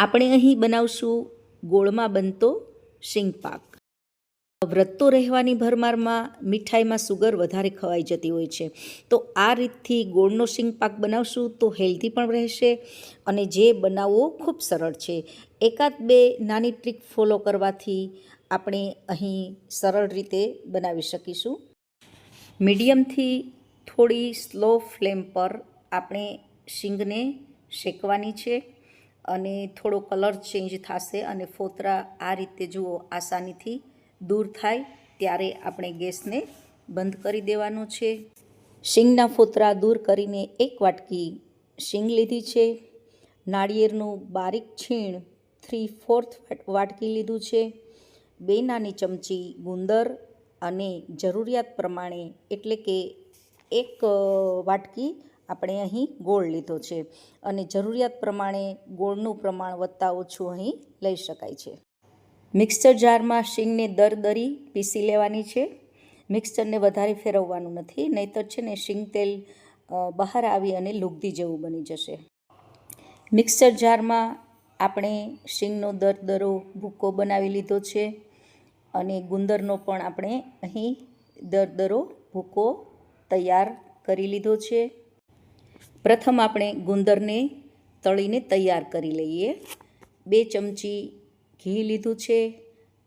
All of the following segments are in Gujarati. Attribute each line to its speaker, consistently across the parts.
Speaker 1: આપણે અહીં બનાવશું ગોળમાં બનતો શીંગ પાક. વ્રત રહેવાની ભરમારમાં મીઠાઈમાં સુગર વધારે ખવાઈ જતી હોય છે, તો આ રીતથી ગોળનો શીંગ પાક બનાવશું તો હેલ્ધી પણ રહેશે અને જે બનાવવો ખૂબ સરળ છે. એકાદ બે નાની ટ્રીક ફોલો કરવાથી આપણે અહીં સરળ રીતે બનાવી શકીશું. મીડિયમથી થોડી સ્લો ફ્લેમ પર આપણે શીંગને શેકવાની છે અને થોડો કલર ચેન્જ થશે અને ફોતરા આ રીતે જુઓ આસાનીથી દૂર થાય ત્યારે આપણે ગેસને બંધ કરી દેવાનો છે. શીંગના ફોતરા દૂર કરીને એક વાટકી શીંગ લીધી છે. નાળિયેરનું બારીક છીણ 3/4 વાટકી લીધું છે. 2 નાની ચમચી ગુંદર અને જરૂરિયાત પ્રમાણે એટલે કે 1 વાટકી આપણે અહીં ગોળ લીધો છે અને જરૂરિયાત પ્રમાણે ગોળનું પ્રમાણ વધતા ઓછું અહીં લઈ શકાય છે. મિક્સર જારમાં શીંગને દરદરી પીસી લેવાની છે. મિક્સરને વધારે ફેરવવાનું નથી, નહીંતર છે ને શીંગ તેલ બહાર આવી અને લુગદી જેવું બની જશે. મિક્સર જારમાં આપણે શીંગનો દરદરો ભૂકો બનાવી લીધો છે અને ગુંદરનો પણ આપણે અહીં દરદરો ભૂકો તૈયાર કરી લીધો છે. પ્રથમ આપણે ગુંદરને તળીને તૈયાર કરી લઈએ. 2 ચમચી ઘી લીધું છે.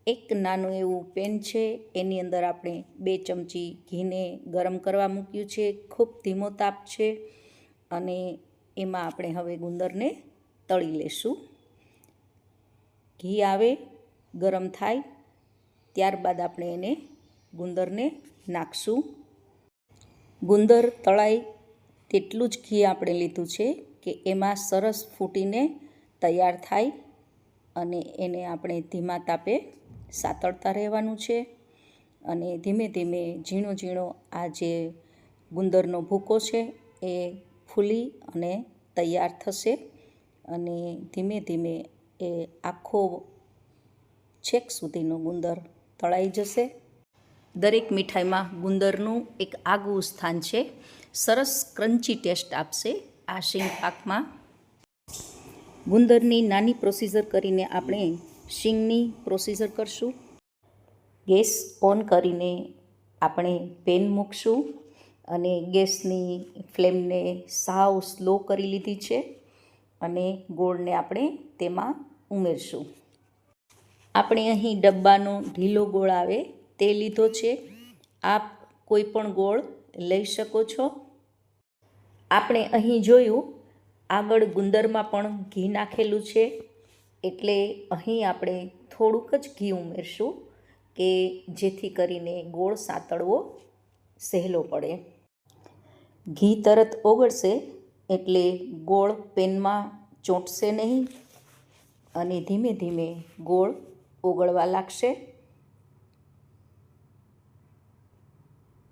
Speaker 1: એક નાનું એવું પેન છે, એની અંદર આપણે 2 ચમચી ઘીને ગરમ કરવા મૂક્યું છે. ખૂબ ધીમો તાપ છે અને એમાં આપણે હવે ગુંદરને તળી લેશું. ઘી આવે, ગરમ થાય ત્યારબાદ આપણે એને ગુંદરને નાખશું. ગુંદર તળાય તેટલું જ ઘી આપણે લીધું છે કે એમાં સરસ ફૂટીને તૈયાર થાય અને એને આપણે ધીમા તાપે સાતળતા રહેવાનું છે અને ધીમે ધીમે ઝીણો ઝીણો આ જે ગુંદરનો ભૂકો છે એ ફૂલી અને તૈયાર થશે અને ધીમે ધીમે એ આખો છેક સુધીનો ગુંદર તળાઈ જશે. દરેક મીઠાઈમાં ગુંદરનું એક આગવું સ્થાન છે. સરસ ક્રન્ચી ટેસ્ટ આપશે આ શીંગ પાકમાં. ગુંદરની નાની પ્રોસીજર કરીને આપણે શીંગની પ્રોસીજર કરશું. ગેસ ઓન કરીને આપણે પેન મૂકશું અને ગેસની ફ્લેમને સાવ સ્લો કરી લીધી છે અને ગોળને આપણે તેમાં ઉમેરશું. આપણે અહીં ડબ્બાનો ઢીલો ગોળ આવે તે લીધો છે. આપ કોઈ પણ ગોળ લઈ શકો છો. આપણે અહીં જોયું આગળ ગુંદરમાં પણ ઘી નાખેલું છે એટલે અહીં આપણે થોડુંક જ ઘી ઉમેરશું કે જેથી કરીને ગોળ સાતળવો સહેલો પડે. ઘી તરત ઓગળશે એટલે ગોળ પેનમાં ચોંટશે નહીં અને ધીમે ધીમે ગોળ ઓગળવા લાગશે.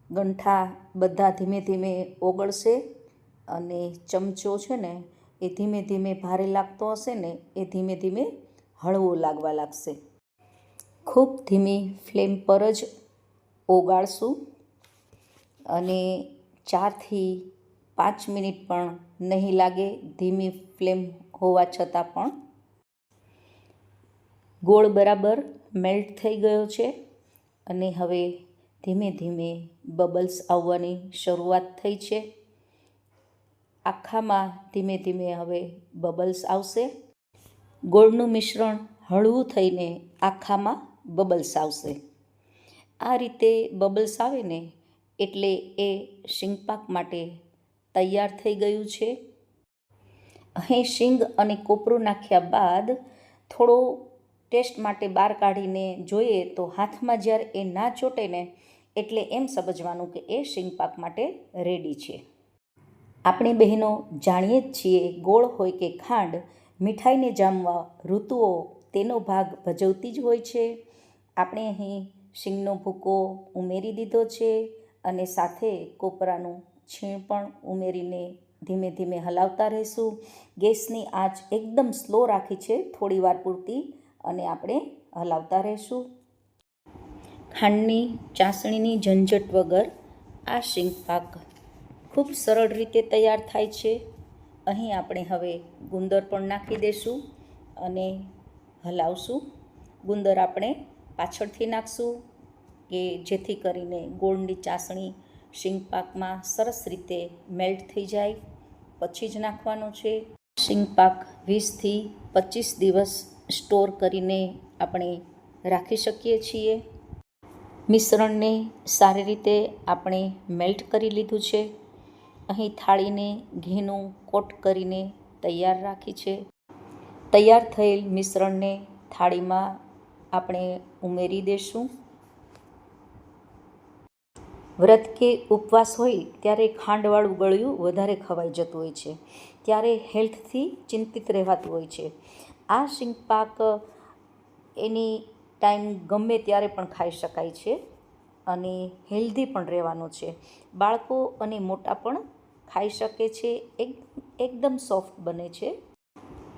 Speaker 1: ગંઠા બધા ધીમે ધીમે ઓગળશે અને ચમચો છે ને એ ધીમે ધીમે ભારે લાગતો હશે ને એ ધીમે ધીમે હળવો લાગવા લાગશે. ખૂબ ધીમી ફ્લેમ પર જ ઓગાળશું અને 4 થી 5 મિનિટ પણ નહીં લાગે ધીમી ફ્લેમ હોવા છતાં પણ. ગોળ બરાબર મેલ્ટ થઈ ગયો છે અને હવે ધીમે ધીમે બબલ્સ આવવાની શરૂઆત થઈ છે. આખામાં ધીમે ધીમે હવે બબલ્સ આવશે. ગોળનું મિશ્રણ હળવું થઈને આખામાં બબલ્સ આવશે. આ રીતે બબલ્સ આવે ને એટલે એ શીંગ પાક માટે તૈયાર થઈ ગયું છે. અહીં શીંગ અને કોપરું નાખ્યા બાદ થોડો ટેસ્ટ માટે બહાર કાઢીને જોઈએ તો હાથમાં જ્યારે એ ના ચોટે ને એટલે એમ સમજવાનું કે એ શીંગ પાક માટે રેડી છે. આપણે બહેનો જાણીએ જ છીએ ગોળ હોય કે ખાંડ મીઠાઈને જામવા ઋતુઓ તેનો ભાગ ભજવતી જ હોય છે. આપણે અહીં શીંગનો ભૂકો ઉમેરી દીધો છે અને સાથે કોપરાનું છીણ પણ ઉમેરીને ધીમે ધીમે હલાવતા રહીશું. ગેસની આંચ એકદમ સ્લો રાખી છે થોડી વાર પૂરતી અને આપણે હલાવતા રહીશું. ખાંડની ચાસણીની ઝંઝટ વગર આ શીંગ પાક ખૂબ સરળ રીતે તૈયાર થાય છે. અહીં આપણે હવે ગુંદર પણ નાખી દઈશું અને હલાવશું. ગુંદર આપણે પાછળથી નાખશું કે જેથી કરીને ગોળની ચાસણી શીંગ પાકમાં સરસ રીતે મેલ્ટ થઈ જાય. પછી જ નાખવાનું છે. શીંગ પાક 20થી 25 દિવસ સ્ટોર કરીને આપણે રાખી શકીએ છીએ. મિશ્રણને સારી રીતે આપણે મેલ્ટ કરી લીધું છે. અહીં થાળીને ઘીનું કોટ કરીને તૈયાર રાખી છે. તૈયાર થયેલ મિશ્રણને થાળીમાં આપણે ઉમેરી દઈશું. વ્રત કે ઉપવાસ હોય ત્યારે ખાંડવાળું ગળ્યું વધારે ખવાઈ જતું હોય છે, ત્યારે હેલ્થથી ચિંતિત રહેવાતું હોય છે. આ શીંગ પાક એની ટાઈમ ગમે ત્યારે પણ ખાઈ શકાય છે અને હેલ્ધી પણ રહેવાનો છે. બાળકો અને મોટા પણ ખાઈ શકે છે. એકદમ સોફ્ટ બને છે.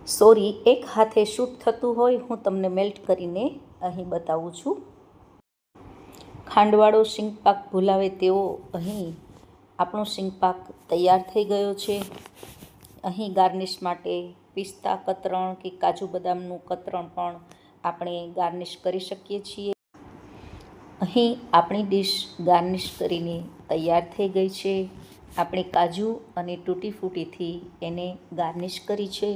Speaker 1: સોરી, એક હાથે શૂટ થતું હોય, હું તમને મેલ્ટ કરીને અહીં બતાવું છું. ખાંડવાળો શીંગ પાક ભૂલાવે તેવો અહીં આપણો શીંગ પાક તૈયાર થઈ ગયો છે. અહીં ગાર્નિશ માટે પિસ્તા કતરણ કે કાજુ બદામનું કતરણ પણ આપણે ગાર્નિશ કરી શકીએ છીએ. અહીં આપણી ડીશ ગાર્નિશ કરીને તૈયાર થઈ ગઈ છે. આપણે કાજુ અને તૂટી ફૂટીથી એને ગાર્નિશ કરી છે.